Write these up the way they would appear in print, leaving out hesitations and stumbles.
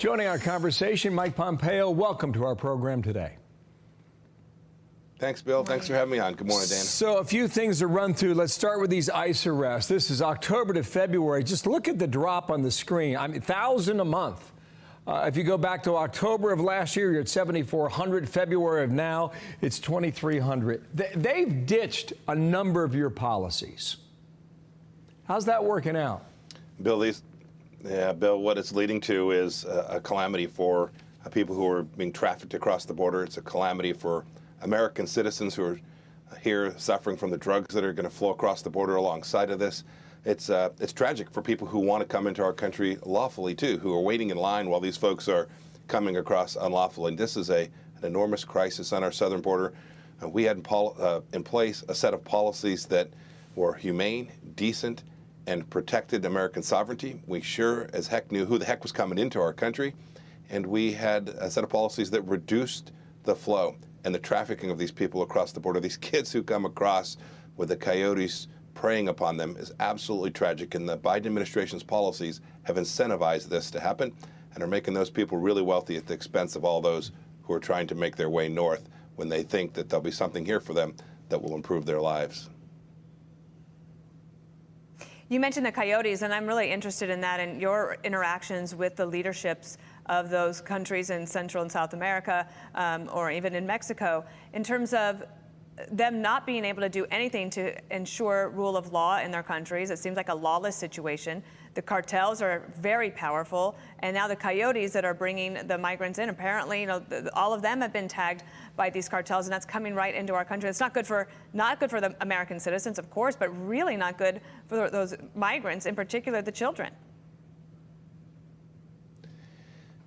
Joining our conversation, Mike Pompeo. Welcome to our program today. Thanks, Bill. Thanks for having me on. Good morning, Dana. So a few things to run through. Let's start with these ICE arrests. This is October to February. Just look at the drop on the screen. I mean, 1,000 a month. If you go back to October of last year, you're at 7,400. February of now, it's 2,300. They've ditched a number of your policies. How's that working out? Bill, what it's leading to is a calamity for people who are being trafficked across the border. It's a calamity for American citizens who are here suffering from the drugs that are going to flow across the border alongside of this. It's tragic for people who want to come into our country lawfully, too, who are waiting in line while these folks are coming across unlawfully. And this is an enormous crisis on our southern border. We had in place a set of policies that were humane, decent, and protected American sovereignty. We sure as heck knew who the heck was coming into our country. And we had a set of policies that reduced the flow and the trafficking of these people across the border. These kids who come across with the coyotes preying upon them is absolutely tragic. And the Biden administration's policies have incentivized this to happen and are making those people really wealthy at the expense of all those who are trying to make their way north when they think that there'll be something here for them that will improve their lives. You mentioned the coyotes, and I'm really interested in that and your interactions with the leaderships of those countries in Central and South America, or even in Mexico, in terms of them not being able to do anything to ensure rule of law in their countries. It seems like a lawless situation. The cartels are very powerful, and now the coyotes that are bringing the migrants in, apparently, all of them have been tagged by these cartels, and that's coming right into our country. It's not good for the American citizens, of course, but really not good for those migrants, in particular the children.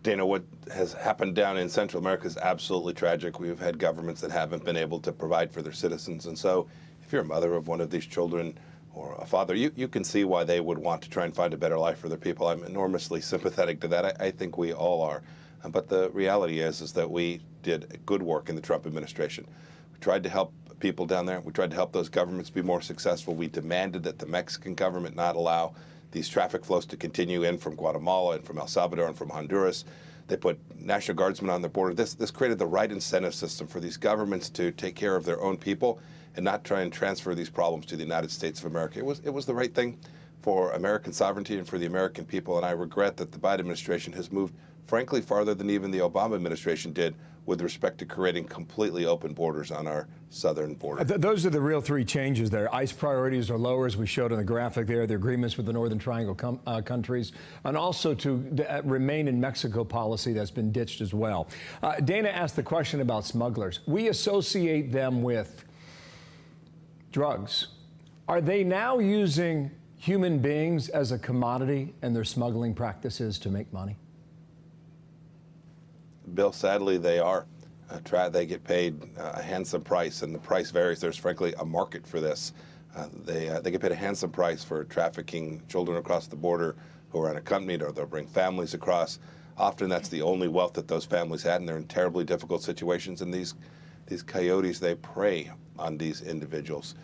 Dana, what has happened down in Central America is absolutely tragic. We've had governments that haven't been able to provide for their citizens. And so if you're a mother of one of these children or a father, you can see why they would want to try and find a better life for their people. I'm enormously sympathetic to that. I think we all are. But the reality is that we did good work in the Trump administration. We tried to help people down there. We tried to help those governments be more successful. We demanded that the Mexican government not allow these traffic flows to continue in from Guatemala and from El Salvador and from Honduras. They put National Guardsmen on the border. This created the right incentive system for these governments to take care of their own people and not try and transfer these problems to the United States of America. It was the right thing for American sovereignty and for the American people, and I regret that the Biden administration has moved, frankly, farther than even the Obama administration did with respect to creating completely open borders on our southern border. Those are the real three changes there. ICE priorities are lower, as we showed on the graphic there, the agreements with the Northern Triangle countries, and also to remain in Mexico policy that's been ditched as well. Dana asked the question about smugglers. We associate them with drugs. Are they now using human beings as a commodity in their smuggling practices to make money? Bill, sadly, they are. They get paid a handsome price, and the price varies. There's, frankly, a market for this. They get paid a handsome price for trafficking children across the border who are unaccompanied, or they'll bring families across. Often that's the only wealth that those families had, and they're in terribly difficult situations. And these coyotes, they prey on these individuals.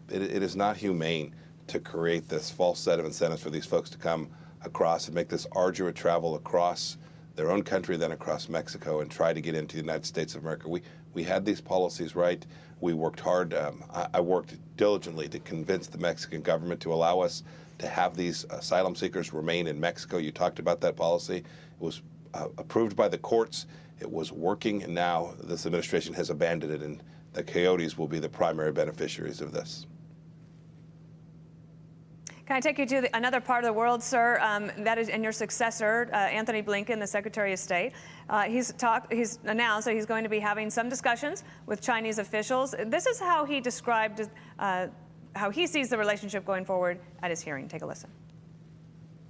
It is not humane to create this false set of incentives for these folks to come across and make this arduous travel across their own country, then across Mexico, and try to get into the United States of America. We had these policies right. We worked hard. I worked diligently to convince the Mexican government to allow us to have these asylum seekers remain in Mexico. You talked about that policy. It was approved by the courts. It was working, and now this administration has abandoned it, and the coyotes will be the primary beneficiaries of this. Can I take you to another part of the world, sir? That is, and your successor, Anthony Blinken, the Secretary of State. He's announced that he's going to be having some discussions with Chinese officials. This is how he described how he sees the relationship going forward at his hearing. Take a listen.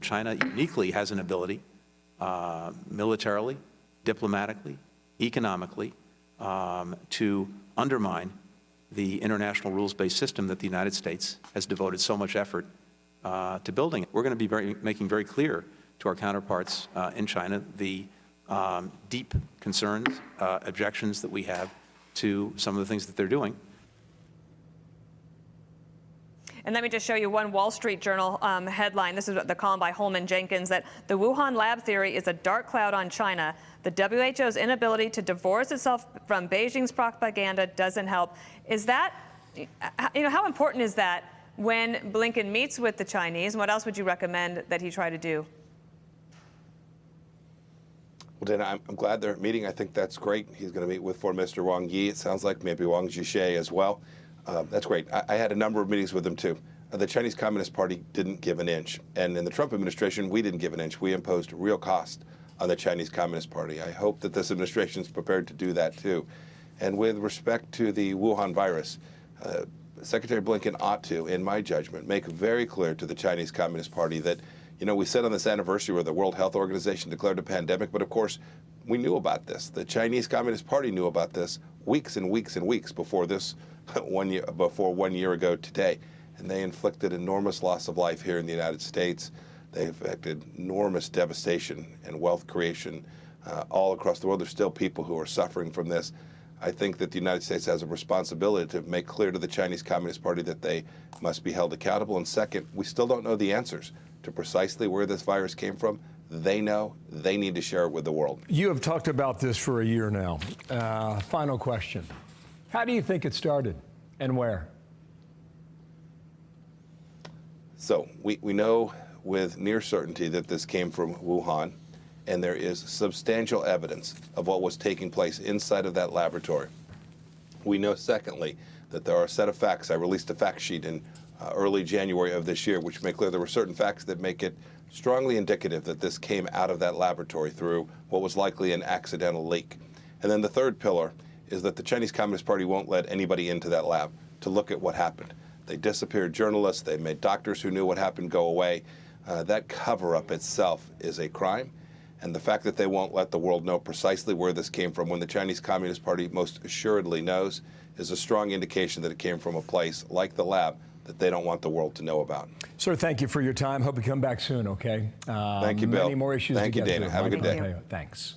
China uniquely has an ability, militarily, diplomatically, economically, to undermine the international rules-based system that the United States has devoted so much effort to building. We're going to be making very clear to our counterparts in China the deep concerns, objections that we have to some of the things that they're doing. And let me just show you one Wall Street Journal headline. This is the column by Holman Jenkins, that the Wuhan lab theory is a dark cloud on China. The WHO's inability to divorce itself from Beijing's propaganda doesn't help. Is that, how important is that when Blinken meets with the Chinese? And what else would you recommend that he try to do? Well, Dana, I'm glad they're meeting. I think that's great. He's going to meet with Foreign Minister Wang Yi, it sounds like, maybe Wang Zhishe as well. That's great. I had a number of meetings with them, too. The Chinese Communist Party didn't give an inch. And in the Trump administration, we didn't give an inch. We imposed real cost on the Chinese Communist Party. I hope that this administration is prepared to do that, too. And with respect to the Wuhan virus, Secretary Blinken ought to, in my judgment, make very clear to the Chinese Communist Party that, we said on this anniversary where the World Health Organization declared a pandemic, but of course, we knew about this. The Chinese Communist Party knew about this weeks and weeks and weeks before this, 1 year ago today. And they inflicted enormous loss of life here in the United States. They affected enormous devastation and wealth creation all across the world. There's still people who are suffering from this. I think that the United States has a responsibility to make clear to the Chinese Communist Party that they must be held accountable. And second, we still don't know the answers to precisely where this virus came from. They know. They need to share it with the world. You have talked about this for a year now. Final question. How do you think it started and where? So we know with near certainty that this came from Wuhan, and there is substantial evidence of what was taking place inside of that laboratory. We know, secondly, that there are a set of facts. I released a fact sheet in early January of this year, which make clear there were certain facts that make it strongly indicative that this came out of that laboratory through what was likely an accidental leak. And then the third pillar is that the Chinese Communist Party won't let anybody into that lab to look at what happened. They disappeared journalists. They made doctors who knew what happened go away. That cover-up itself is a crime. And the fact that they won't let the world know precisely where this came from when the Chinese Communist Party most assuredly knows is a strong indication that it came from a place like the lab that they don't want the world to know about. Sir, thank you for your time. Hope you come back soon, okay? Thank you, Bill. Many more issues Thank to you, get Dana. through. Have a good day. Thanks.